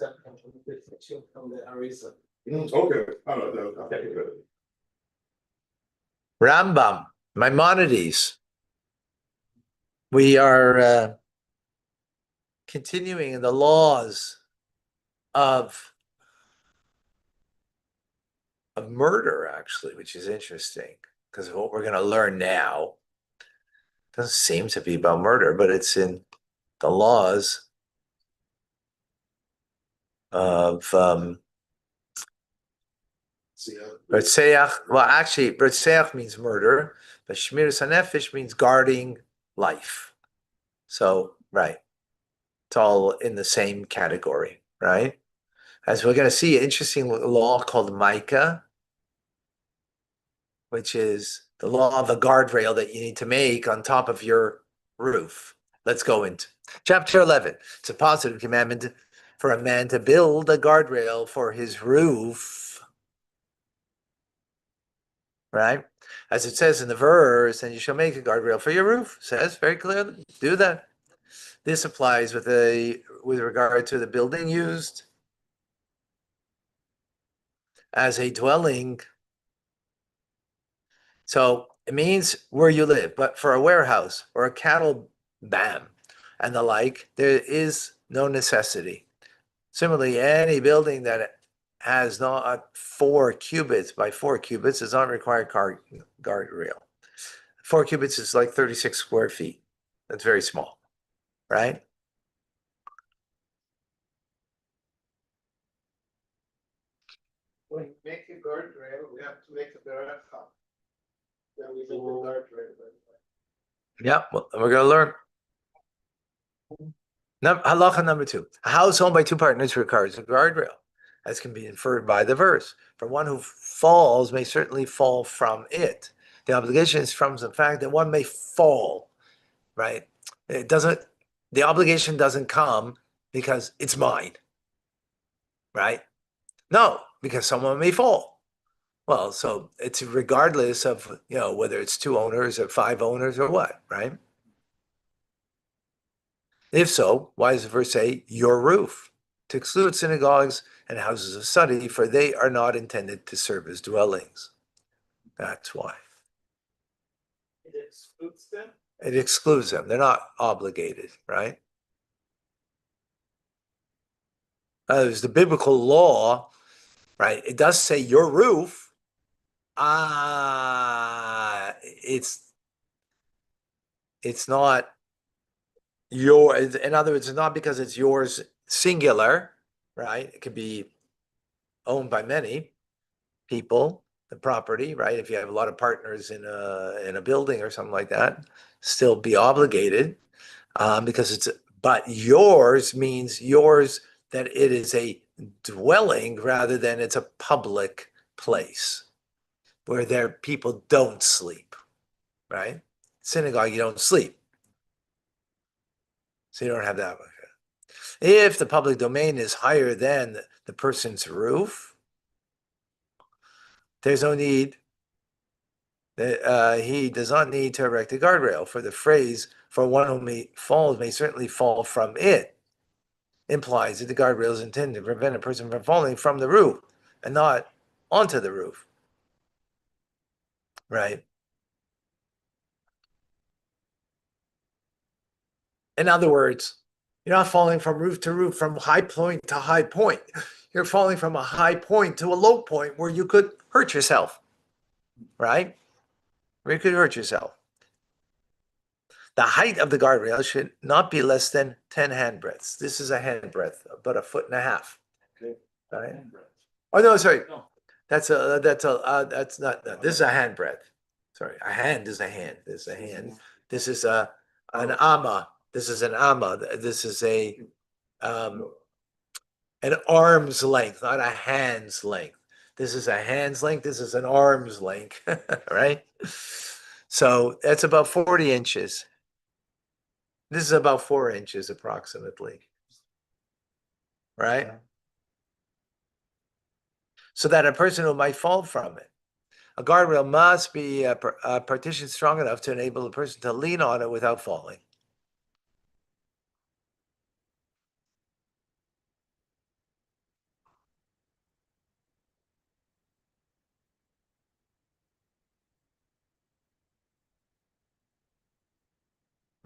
Okay. Okay, good. Rambam, Maimonides. We are continuing in the laws of murder, actually, which is interesting because what we're going to learn now doesn't seem to be about murder, but it's in the laws of Retzeach. Well, actually, Retzeach means murder, but Shmiras HaNefesh means guarding life. So, right. It's all in the same category, right? As we're going to see, an interesting law called Micah, which is the law of the guardrail that you need to make on top of your roof. Let's go into chapter 11. It's a positive commandment for a man to build a guardrail for his roof, right? As it says in the verse, and you shall make a guardrail for your roof. It says very clearly, do that. This applies with regard to the building used as a dwelling. So it means where you live, but for a warehouse or a cattle dam and the like, there is no necessity. Similarly, any building that has not 4 cubits by 4 cubits does not require guardrail. 4 cubits is like 36 square feet. That's very small, right? When we make a guardrail, we have to make a beracha. Then we make a guardrail. Yeah, well, we're going to learn. Halacha number 2. A house owned by 2 partners requires a guardrail, as can be inferred by the verse. For one who falls may certainly fall from it. The obligation is from the fact that one may fall, right? The obligation doesn't come because it's mine, right? No, because someone may fall. Well, so it's regardless of, whether it's 2 owners or 5 owners or what, right? If so, why does the verse say your roof? To exclude synagogues and houses of study, for they are not intended to serve as dwellings. That's why. It excludes them? It excludes them. They're not obligated, right? There's the biblical law, right? It does say your roof. It's not your, in other words, it's not because it's yours singular, right? It could be owned by many people, the property, right? If you have a lot of partners in a building or something like that, still be obligated, because but yours means yours that it is a dwelling rather than it's a public place where people don't sleep, right? Synagogue, you don't sleep. So you don't have that one. If the public domain is higher than the person's roof, there's no need. He does not need to erect a guardrail. For the phrase, for one who may certainly fall from it, implies that the guardrail is intended to prevent a person from falling from the roof and not onto the roof, right? In other words, you're not falling from roof to roof, from high point to high point. You're falling from a high point to a low point where you could hurt yourself, right? Where you could hurt yourself. The height of the guardrail should not be less than 10 handbreadths. This is a handbreadth, about 1.5 feet. Okay. Right? Oh no, sorry. No. That's not. No. This is a handbreadth. Sorry, a hand is a hand. This is a hand. This is an amma. This is an amma. This is an arm's length, not a hand's length. This is a hand's length. This is an arm's length, right? So that's about 40 inches. This is about 4 inches approximately, right? So that a person who might fall from it. A guardrail must be a partition strong enough to enable the person to lean on it without falling.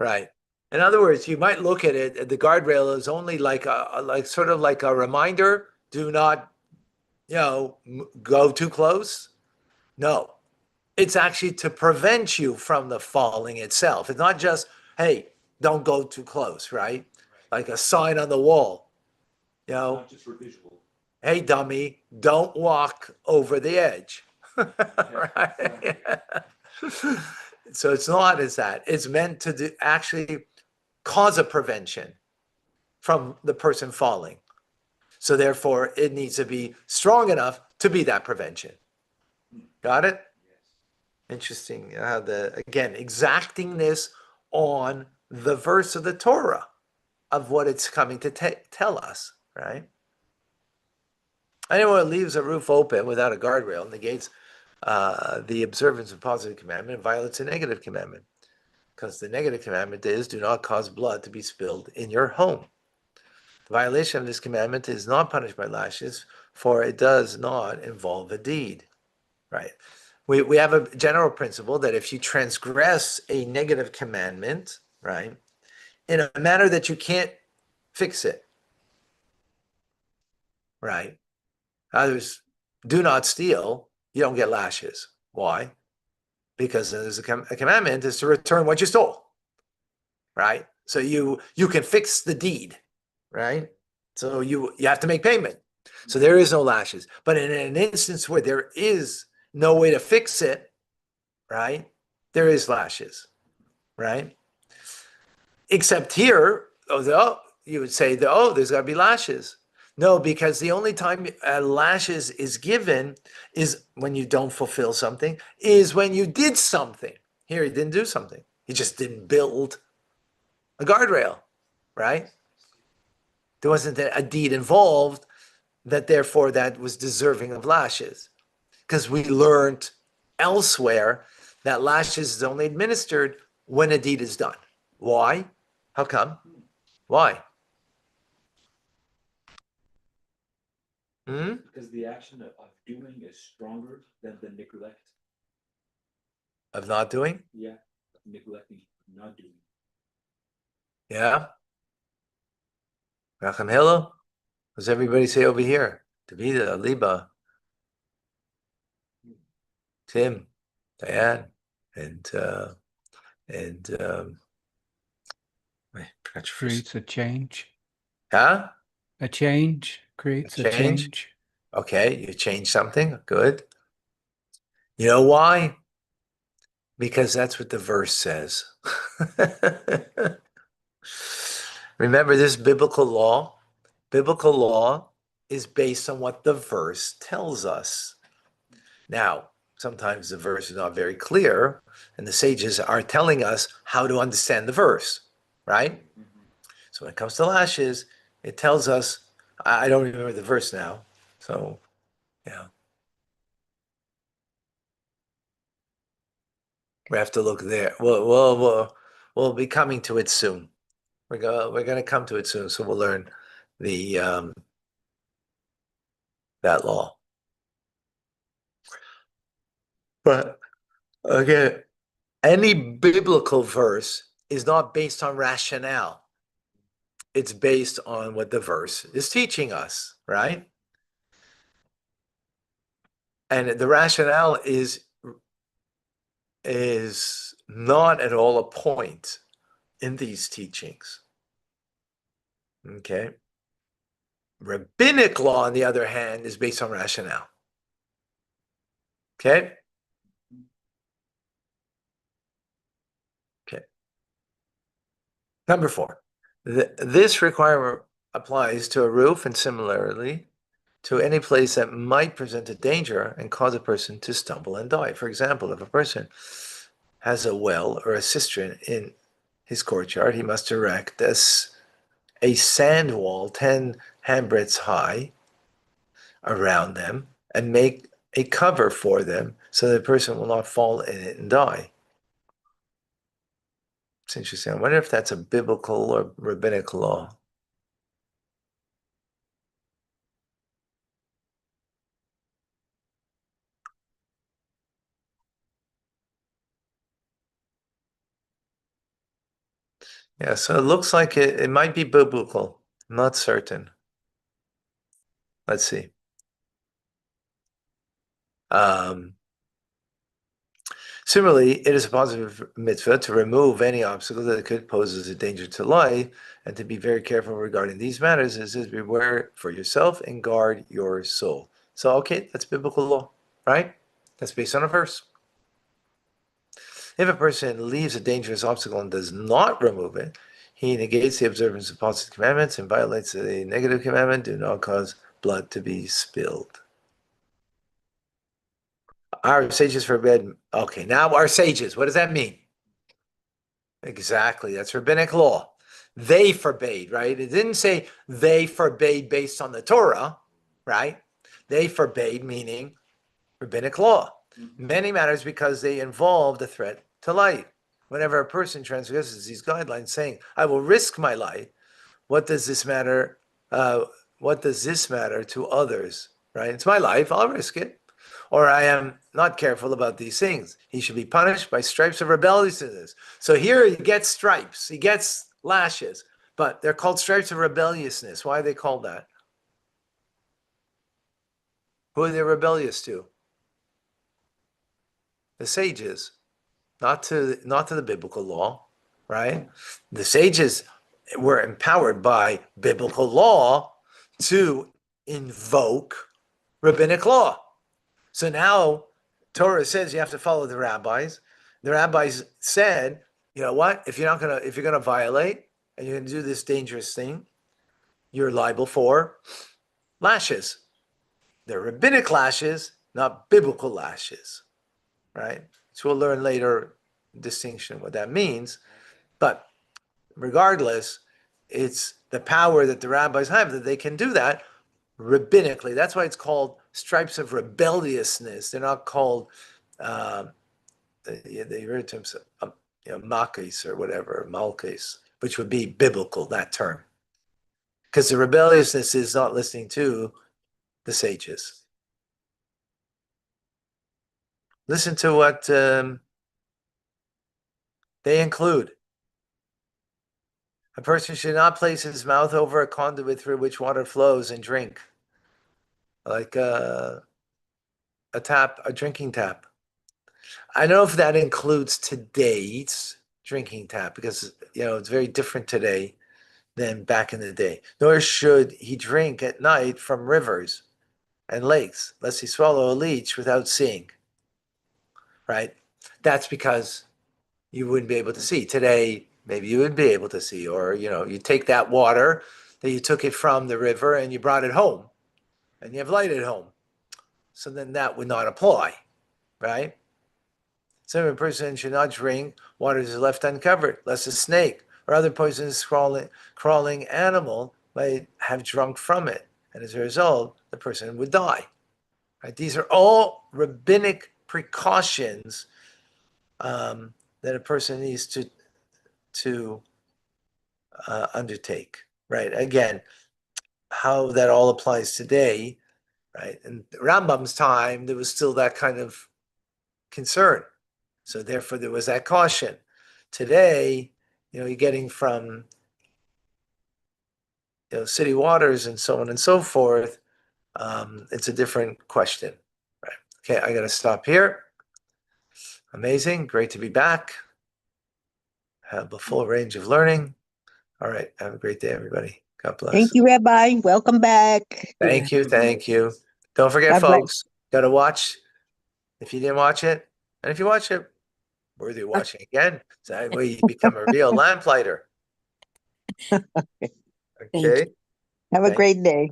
Right. In other words, you might look at it, the guardrail is only like like sort of like a reminder, do not, go too close. No, it's actually to prevent you from the falling itself. It's not just, hey, don't go too close, right? Like a sign on the wall, Not just for visual. hey, dummy, don't walk over the edge. Yeah, Right? So it's not as that. It's meant to actually cause a prevention from the person falling. So therefore, it needs to be strong enough to be that prevention. Got it? Yes. Interesting. Again, exacting this on the verse of the Torah of what it's coming to tell us, right? Anyone who leaves a roof open without a guardrail negates the observance of positive commandment and violates a negative commandment. Because the negative commandment is, do not cause blood to be spilled in your home. The violation of this commandment is not punished by lashes, for it does not involve a deed. Right. We have a general principle that if you transgress a negative commandment, right, in a manner that you can't fix it, right? Others do not steal, you don't get lashes. Why? Because there's a commandment is to return what you stole, right? So you can fix the deed, right? So you have to make payment. So there is no lashes. But in an instance where there is no way to fix it, right? There is lashes, right? Except here, you would say there's got to be lashes. No, because the only time lashes is given is when you don't fulfill something, is when you did something. Here, he didn't do something. He just didn't build a guardrail, right? There wasn't a deed involved that therefore that was deserving of lashes. Because we learned elsewhere that lashes is only administered when a deed is done. Why? How come? Why? Hmm? Because the action of doing is stronger than the neglect. Of not doing? Yeah, neglecting, not doing. Yeah. Racham Hillel? What does everybody say over here? Davida, Liba, Tim, Diane, and wait, forgot your first. Creates a change. Huh? A change creates a change? change. Okay, you change something. Good. You know why? Because that's what the verse says. Remember this biblical law? Biblical law is based on what the verse tells us. Now, sometimes the verse is not very clear, and the sages are telling us how to understand the verse, right? So when it comes to lashes, it tells us, I don't remember the verse now, so yeah. We have to look there. We'll be coming to it soon. We're gonna come to it soon, so we'll learn the that law. But again, any biblical verse is not based on rationale. It's based on what the verse is teaching us, right? And the rationale is not at all a point in these teachings. Okay. Rabbinic law, on the other hand, is based on rationale. Okay. Okay. Number 4. This requirement applies to a roof and similarly to any place that might present a danger and cause a person to stumble and die. For example, if a person has a well or a cistern in his courtyard, he must erect a sand wall 10 handbreadths high around them and make a cover for them so the person will not fall in it and die. It's interesting. I wonder if that's a biblical or rabbinic law. Yeah, so it looks like it might be biblical. I'm not certain. Let's see. Similarly, it is a positive mitzvah to remove any obstacle that could pose as a danger to life, and to be very careful regarding these matters. It says, beware for yourself and guard your soul. So, okay, that's biblical law, right? That's based on a verse. If a person leaves a dangerous obstacle and does not remove it, he negates the observance of positive commandments and violates a negative commandment. Do not cause blood to be spilled. Our sages forbid. Okay, now our sages. What does that mean? Exactly. That's rabbinic law. They forbade, right? It didn't say they forbade based on the Torah, right? They forbade, meaning rabbinic law. Many matters because they involved a threat to life. Whenever a person transgresses these guidelines, saying, "I will risk my life," what does this matter? What does this matter to others? Right? It's my life. I'll risk it. Or I am not careful about these things. He should be punished by stripes of rebelliousness. So here he gets stripes. He gets lashes, but they're called stripes of rebelliousness. Why are they called that? Who are they rebellious to? The sages, not to the biblical law, right? The sages were empowered by biblical law to invoke rabbinic law. So now Torah says you have to follow the rabbis. The rabbis said, you know what? If you're gonna violate and you're gonna do this dangerous thing, you're liable for lashes. They're rabbinic lashes, not biblical lashes, right? So we'll learn later distinction what that means. But regardless, it's the power that the rabbis have that they can do that rabbinically. That's why it's called stripes of rebelliousness. They're not called they refer to them, makis or whatever, malkis, which would be biblical, that term. Because the rebelliousness is not listening to the sages. Listen to what they include. A person should not place his mouth over a conduit through which water flows and drink, like a drinking tap. I don't know if that includes today's drinking tap, because it's very different today than back in the day. Nor should he drink at night from rivers and lakes, lest he swallow a leech without seeing. Right? That's because you wouldn't be able to see. Today, maybe you would be able to see, or you take that water that you took it from the river and you brought it home, and you have light at home. So then that would not apply, right? So a person should not drink water that is left uncovered, lest a snake or other poisonous crawling animal might have drunk from it, and as a result, the person would die. Right? These are all rabbinic precautions that a person needs to undertake. Right? Again, how that all applies today, right? In Rambam's time, there was still that kind of concern. So therefore, there was that caution. Today, you're getting from city waters and so on and so forth. It's a different question. Right? Okay, I got to stop here. Amazing, great to be back. Have a full range of learning. All right, have a great day, everybody. God bless. Thank you, Rabbi. Welcome back. Thank you. Don't forget, God bless. folks, got to watch if you didn't watch it, and if you watch it, worthy of watching again. So that way you become a real lamplighter. Thank Okay. Have a Thank- great day.